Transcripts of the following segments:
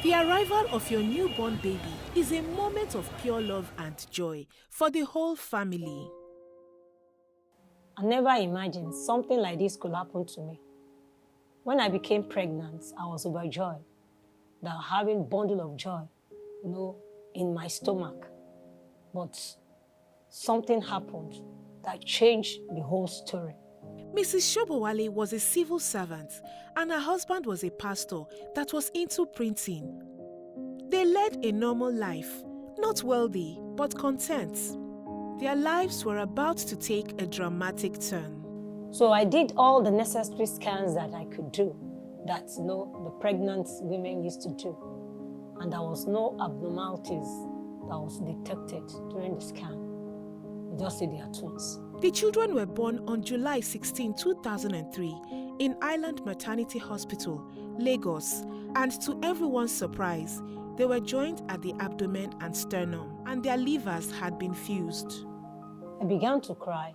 The arrival of your newborn baby is a moment of pure love and joy for the whole family. I never imagined something like this could happen to me. When I became pregnant, I was overjoyed that having a bundle of joy, in my stomach. But something happened that changed the whole story. Mrs. Shobowale was a civil servant and her husband was a pastor that was into printing. They led a normal life, not wealthy, but content. Their lives were about to take a dramatic turn. So I did all the necessary scans that I could do, that the pregnant women used to do. And there was no abnormalities that was detected during the scan. They just said they are twins. The children were born on July 16, 2003 in Island Maternity Hospital, Lagos, and to everyone's surprise, they were joined at the abdomen and sternum, and their livers had been fused. I began to cry,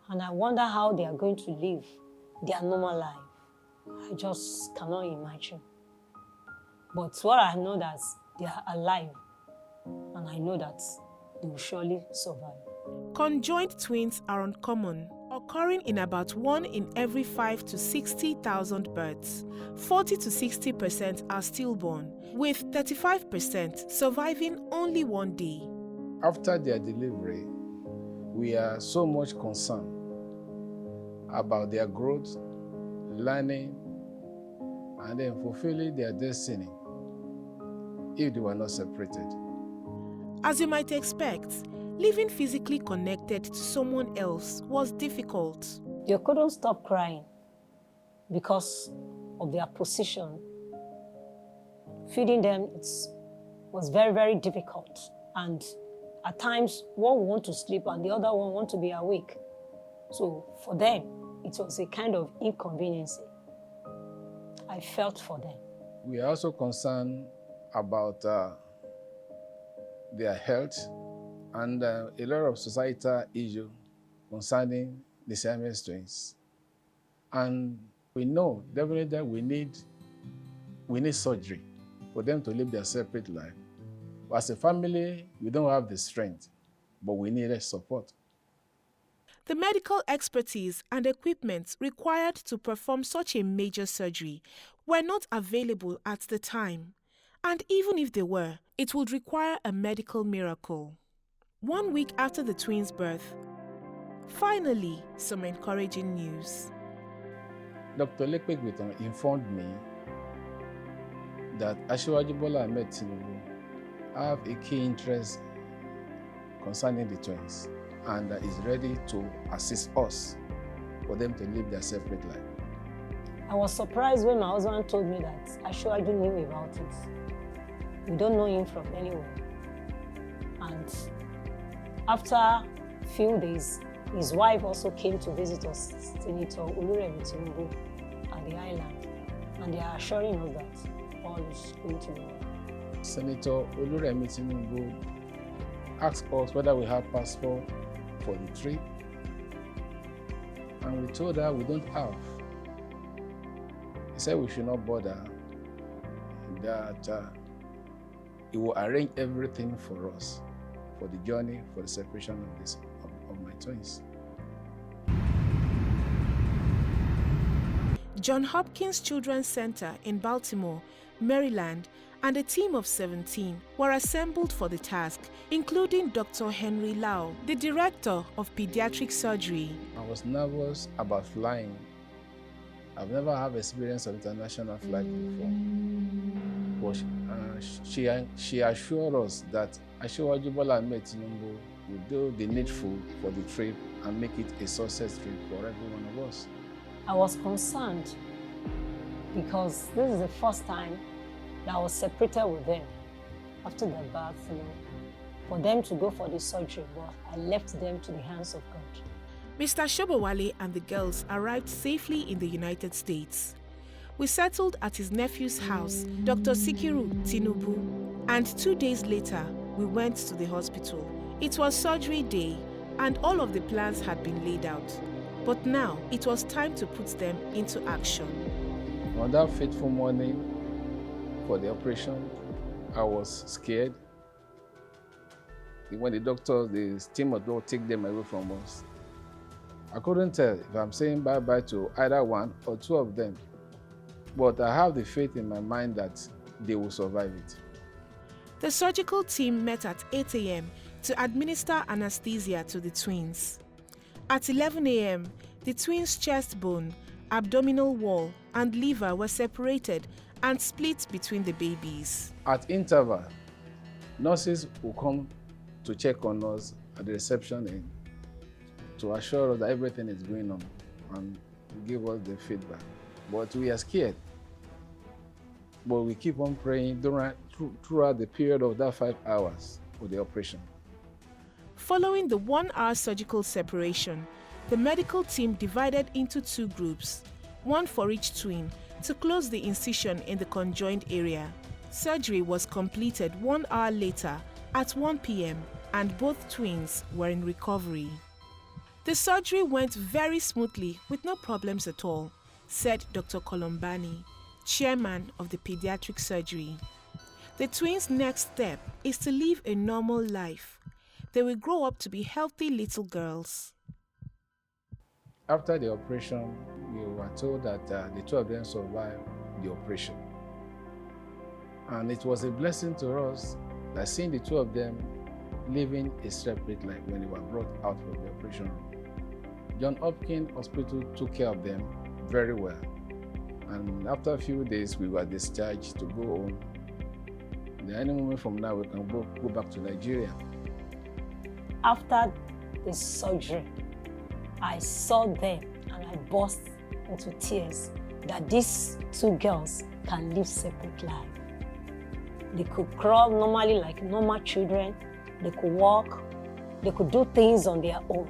and I wonder how they are going to live their normal life. I just cannot imagine. But what I know that they are alive, and I know that they will surely survive. Conjoined twins are uncommon, occurring in about 1 in every 5 to 60,000 births. 40 to 60% are stillborn, with 35% surviving only 1 day. After their delivery, we are so much concerned about their growth, learning, and then fulfilling their destiny if they were not separated. As you might expect, living physically connected to someone else was difficult. They couldn't stop crying because of their position. Feeding them was very, very difficult. And at times, one would want to sleep and the other one want to be awake. So for them, it was a kind of inconvenience. I felt for them. We are also concerned about their health and a lot of societal issues concerning the Siamese twins. And we know definitely that we need surgery for them to live their separate life. As a family, we don't have the strength, but we need support. The medical expertise and equipment required to perform such a major surgery were not available at the time. And even if they were, it would require a medical miracle. 1 week after the twins' birth, finally, some encouraging news. Dr. Lekpekbeton informed me that Asiwaju Bola Ahmed Tinubu have a key interest concerning the twins and is ready to assist us for them to live their separate life. I was surprised when my husband told me that Asiwaju knew about it. We don't know him from anywhere. And after a few days, his wife also came to visit us, Senator Oluremi Tinubu, at the island. And they are assuring us that all is going to be well. Senator Oluremi Tinubu asked us whether we have passport for the trip. And we told her we don't have. He said we should not bother, that he will arrange everything for us, for the journey, for the separation of my twins. John Hopkins Children's Center in Baltimore, Maryland, and a team of 17 were assembled for the task, including Dr. Henry Lau, the director of pediatric surgery. I was nervous about flying. I've never had experience of international flight before. But she assured us that Asiwaju Bola Ahmed Tinubu will do the needful for the trip and make it a success trip for every one of us. I was concerned because this is the first time that I was separated with them after their birth, for them to go for the surgery, but I left them to the hands of God. Mr. Shobowale and the girls arrived safely in the United States. We settled at his nephew's house, Dr. Sikiru Tinubu, and 2 days later, we went to the hospital. It was surgery day, and all of the plans had been laid out. But now, it was time to put them into action. On that fateful morning, for the operation, I was scared. When the team of doctors take them away from us, I couldn't tell if I'm saying bye-bye to either one or two of them. But I have the faith in my mind that they will survive it. The surgical team met at 8 a.m. to administer anesthesia to the twins. At 11 a.m., the twins' chest bone, abdominal wall, and liver were separated and split between the babies. At interval, nurses will come to check on us at the reception end to assure us that everything is going on and give us the feedback. But we are scared. But we keep on praying throughout the period of that 5 hours of the operation. Following the 1-hour surgical separation, the medical team divided into 2 groups, one for each twin, to close the incision in the conjoined area. Surgery was completed 1 hour later at 1 p.m. and both twins were in recovery. The surgery went very smoothly with no problems at all, said Dr. Colombani, chairman of the pediatric surgery. The twins' next step is to live a normal life. They will grow up to be healthy little girls. After the operation, we were told that the 2 of them survived the operation. And it was a blessing to us that seeing the 2 of them living a separate life when they were brought out from the operation room. John Hopkins Hospital took care of them very well. And after a few days, we were discharged to go home. And any moment from now, we can go back to Nigeria. After the surgery, I saw them and I burst into tears that these 2 girls can live separate lives. They could crawl normally like normal children. They could walk. They could do things on their own.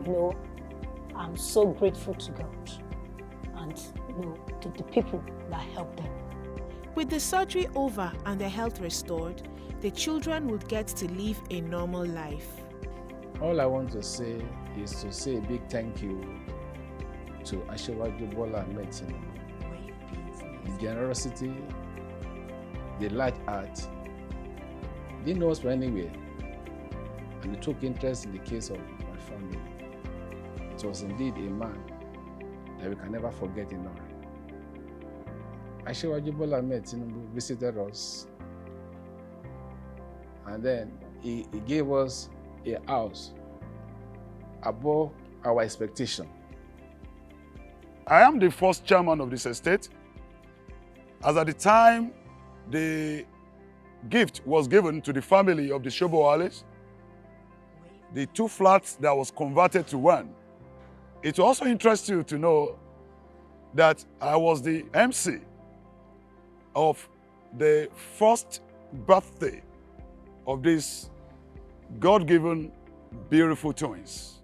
You know, I'm so grateful to God and to the people that helped them. With the surgery over and their health restored, the children would get to live a normal life. All I want to say is to say a big thank you to Asiwaju Bola Ahmed Tinubu. The generosity, the large heart, didn't know us from anywhere, and he took interest in the case of my family. It was indeed a man that we can never forget in our life. Asiwaju Bola Ahmed Tinubu visited us, and then he gave us a house above our expectation. I am the first chairman of this estate, as at the time the gift was given to the family of the Shobowales, the 2 flats that was converted to 1. It will also interest you to know that I was the MC of the first birthday of these God-given beautiful twins.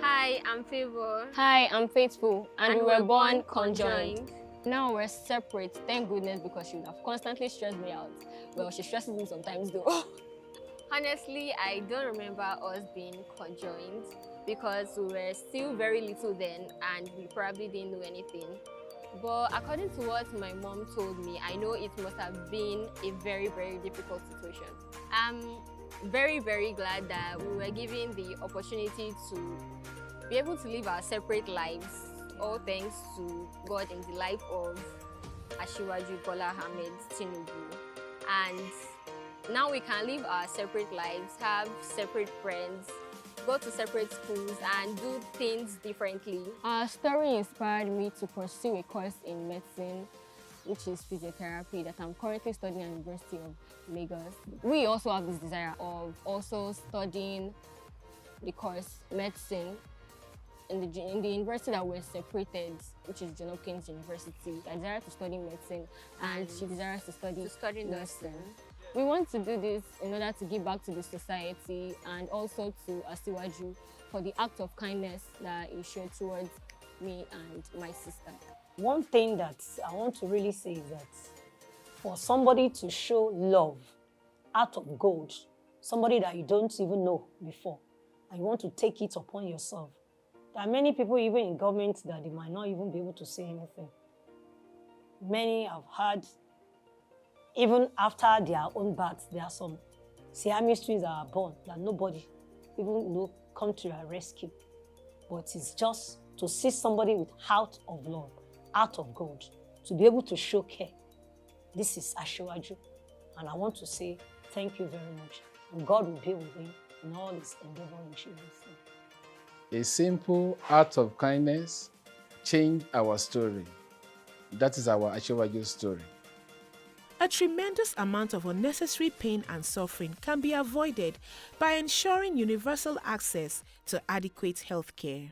Hi, I'm Favor. Hi, I'm Faithful, and we were born conjoined. conjoined. Now we're separate, thank goodness, because she would have constantly stressed me out. Well, she stresses me sometimes though. Honestly, I don't remember us being conjoined because we were still very little then and we probably didn't know anything. But according to what my mom told me, I know it must have been a very, very difficult situation. I'm very, very glad that we were given the opportunity to be able to live our separate lives, all thanks to God in the life of Asiwaju Bola Ahmed Tinubu. And now we can live our separate lives, have separate friends, go to separate schools and do things differently. Our story inspired me to pursue a course in medicine, which is physiotherapy, that I'm currently studying at the University of Lagos. We also have this desire of also studying the course medicine in the university that we're separated, which is John Hopkins University. I desire to study medicine and she desires to study nursing. We want to do this in order to give back to the society and also to Asiwaju for the act of kindness that he showed towards me and my sister. One thing that I want to really say is that for somebody to show love out of gold, somebody that you don't even know before, and you want to take it upon yourself. There are many people even in government that they might not even be able to say anything. Many have had, even after their own birth, there are some Siamese twins that are born that nobody even come to their rescue. But it's just to see somebody with heart of love, heart of God, to be able to show care. This is Asiwaju, and I want to say thank you very much. And God will be with him in all his endeavor in Jesus' name. A simple act of kindness changed our story. That is our Asiwaju story. A tremendous amount of unnecessary pain and suffering can be avoided by ensuring universal access to adequate health care.